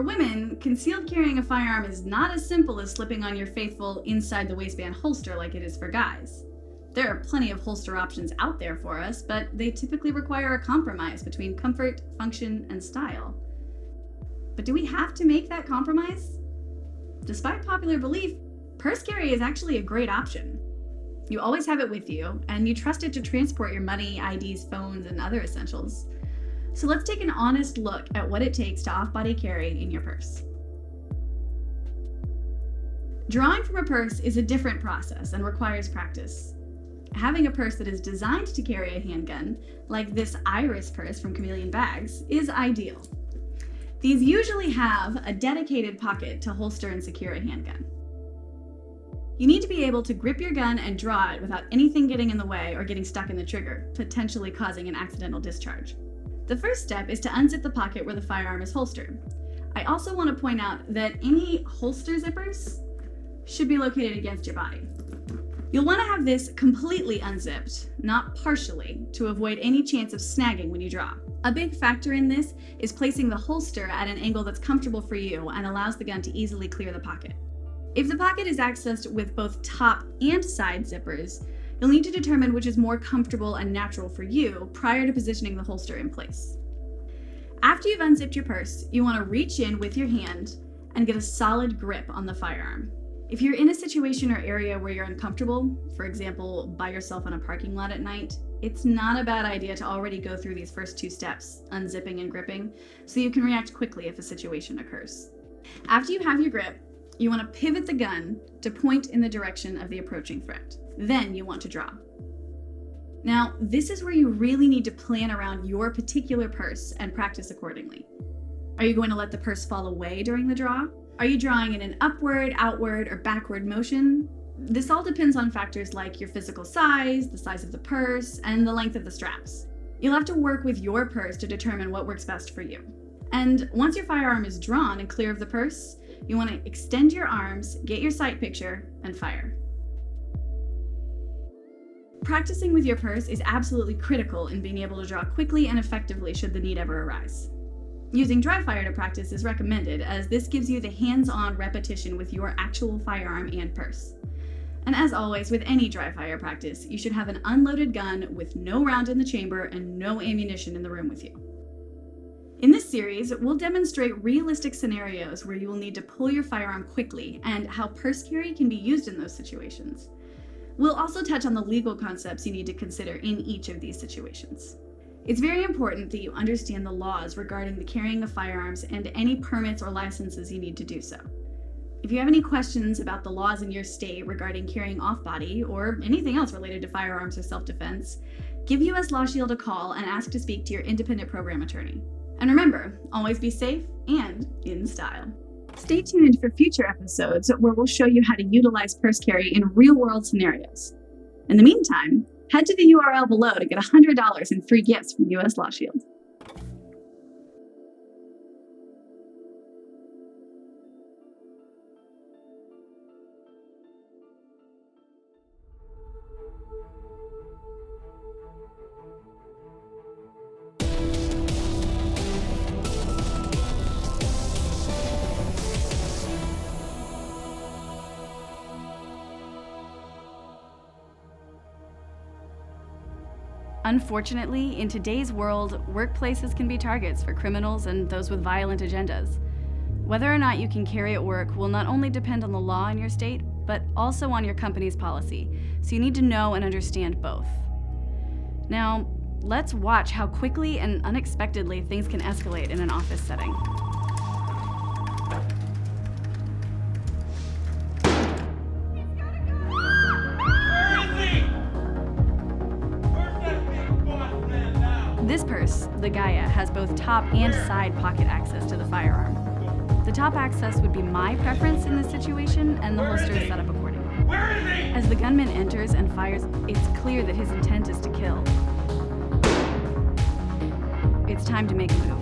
For women, concealed carrying a firearm is not as simple as slipping on your faithful inside the waistband holster like it is for guys. There are plenty of holster options out there for us, but they typically require a compromise between comfort, function, and style. But do we have to make that compromise? Despite popular belief, purse carry is actually a great option. You always have it with you, and you trust it to transport your money, IDs, phones, and other essentials. So let's take an honest look at what it takes to off-body carry in your purse. Drawing from a purse is a different process and requires practice. Having a purse that is designed to carry a handgun, like this Iris purse from Cameleon bags, is ideal. These usually have a dedicated pocket to holster and secure a handgun. You need to be able to grip your gun and draw it without anything getting in the way or getting stuck in the trigger, potentially causing an accidental discharge. The first step is to unzip the pocket where the firearm is holstered. I also want to point out that any holster zippers should be located against your body. You'll want to have this completely unzipped, not partially, to avoid any chance of snagging when you draw. A big factor in this is placing the holster at an angle that's comfortable for you and allows the gun to easily clear the pocket. If the pocket is accessed with both top and side zippers, you'll need to determine which is more comfortable and natural for you prior to positioning the holster in place. After you've unzipped your purse, you want to reach in with your hand and get a solid grip on the firearm. If you're in a situation or area where you're uncomfortable, for example, by yourself on a parking lot at night, it's not a bad idea to already go through these first two steps, unzipping and gripping, so you can react quickly if a situation occurs. After you have your grip, you want to pivot the gun to point in the direction of the approaching threat. Then you want to draw. Now, this is where you really need to plan around your particular purse and practice accordingly. Are you going to let the purse fall away during the draw? Are you drawing in an upward, outward, or backward motion? This all depends on factors like your physical size, the size of the purse, and the length of the straps. You'll have to work with your purse to determine what works best for you. And once your firearm is drawn and clear of the purse, you want to extend your arms, get your sight picture, and fire. Practicing with your purse is absolutely critical in being able to draw quickly and effectively should the need ever arise. Using dry fire to practice is recommended, as this gives you the hands-on repetition with your actual firearm and purse. And as always, with any dry fire practice, you should have an unloaded gun with no round in the chamber and no ammunition in the room with you. In this series, we'll demonstrate realistic scenarios where you will need to pull your firearm quickly and how purse carry can be used in those situations. We'll also touch on the legal concepts you need to consider in each of these situations. It's very important that you understand the laws regarding the carrying of firearms and any permits or licenses you need to do so. If you have any questions about the laws in your state regarding carrying off-body or anything else related to firearms or self-defense, give US Law Shield a call and ask to speak to your independent program attorney. And remember, always be safe and in style. Stay tuned for future episodes where we'll show you how to utilize purse carry in real-world scenarios. In the meantime, head to the URL below to get $100 in free gifts from US Law Shield. Unfortunately, in today's world, workplaces can be targets for criminals and those with violent agendas. Whether or not you can carry at work will not only depend on the law in your state, but also on your company's policy, so you need to know and understand both. Now, let's watch how quickly and unexpectedly things can escalate in an office setting. This purse, the Gaia, has both top and side pocket access to the firearm. The top access would be my preference in this situation, and the holster is set up accordingly. As the gunman enters and fires, it's clear that his intent is to kill. It's time to make a move.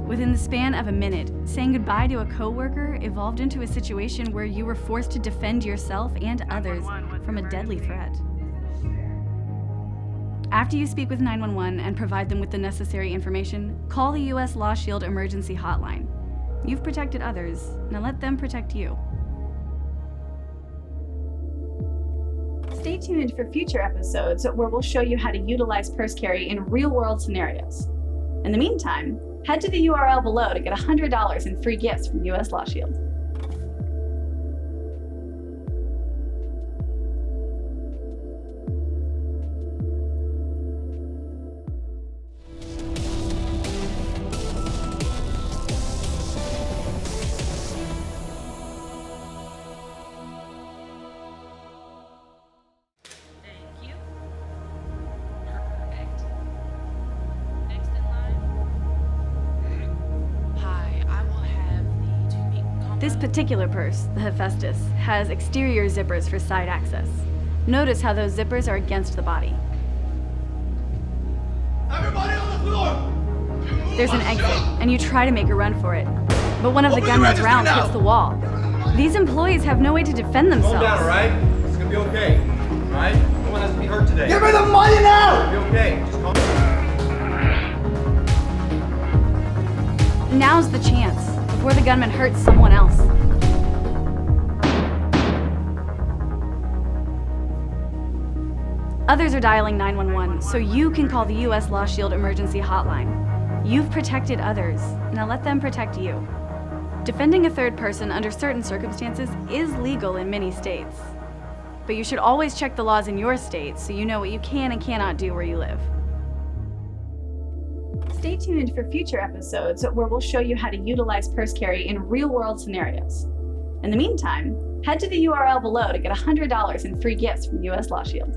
Within the span of a minute, saying goodbye to a coworker evolved into a situation where you were forced to defend yourself and others from a deadly threat. After you speak with 911 and provide them with the necessary information, call the U.S. Law Shield Emergency Hotline. You've protected others, now let them protect you. Stay tuned for future episodes where we'll show you how to utilize purse carry in real-world scenarios. In the meantime, head to the URL below to get $100 in free gifts from U.S. Law Shield. This particular purse, the Hephaestus, has exterior zippers for side access. Notice how those zippers are against the body. Everybody on the floor! There's an exit, and you try to make a run for it. But one of the gunman's rounds hits the wall. These employees have no way to defend themselves. Calm down, alright? It's gonna be okay. Alright? No one has to be hurt today. Give me the money now! It'll be okay. Just calm down. Now's the chance, before the gunman hurts someone else. Others are dialing 911, so you can call the U.S. Law Shield Emergency Hotline. You've protected others, now let them protect you. Defending a third person under certain circumstances is legal in many states. But you should always check the laws in your state so you know what you can and cannot do where you live. Stay tuned for future episodes where we'll show you how to utilize purse carry in real-world scenarios. In the meantime, head to the URL below to get $100 in free gifts from U.S. Law Shield.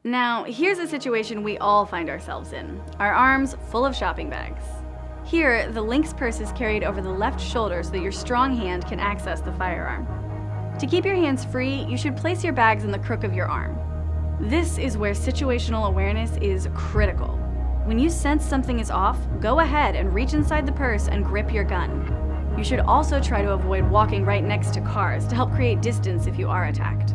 Now, here's a situation we all find ourselves in. Our arms full of shopping bags. Here, the Lynx purse is carried over the left shoulder so that your strong hand can access the firearm. To keep your hands free, you should place your bags in the crook of your arm. This is where situational awareness is critical. When you sense something is off, go ahead and reach inside the purse and grip your gun. You should also try to avoid walking right next to cars to help create distance if you are attacked.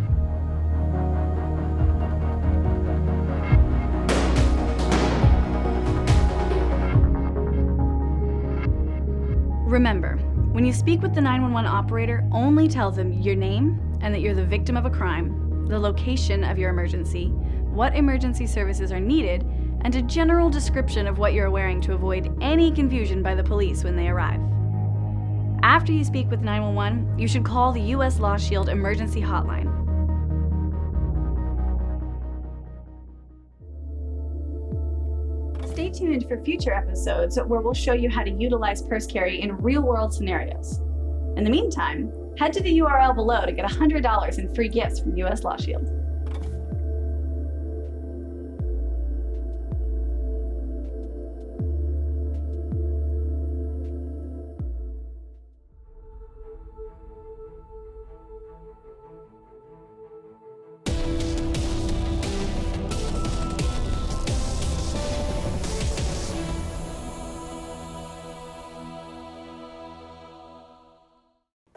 Remember, when you speak with the 911 operator, only tell them your name and that you're the victim of a crime, the location of your emergency, what emergency services are needed, and a general description of what you're wearing to avoid any confusion by the police when they arrive. After you speak with 911, you should call the U.S. Law Shield Emergency Hotline. Stay tuned for future episodes where we'll show you how to utilize purse carry in real-world scenarios. In the meantime, head to the URL below to get $100 in free gifts from U.S. Law Shield.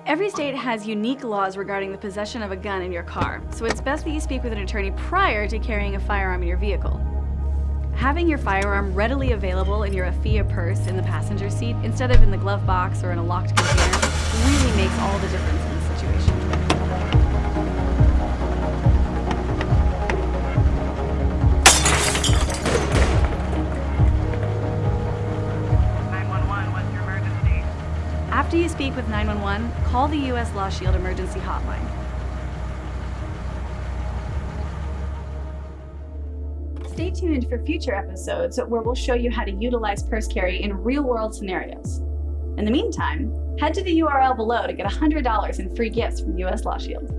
Every state has unique laws regarding the possession of a gun in your car, so it's best that you speak with an attorney prior to carrying a firearm in your vehicle. Having your firearm readily available in your Afia purse in the passenger seat instead of in the glove box or in a locked container really makes all the difference in the situation. After you speak with 911, call the U.S. Law Shield Emergency Hotline. Stay tuned for future episodes where we'll show you how to utilize purse carry in real-world scenarios. In the meantime, head to the URL below to get $100 in free gifts from U.S. Law Shield.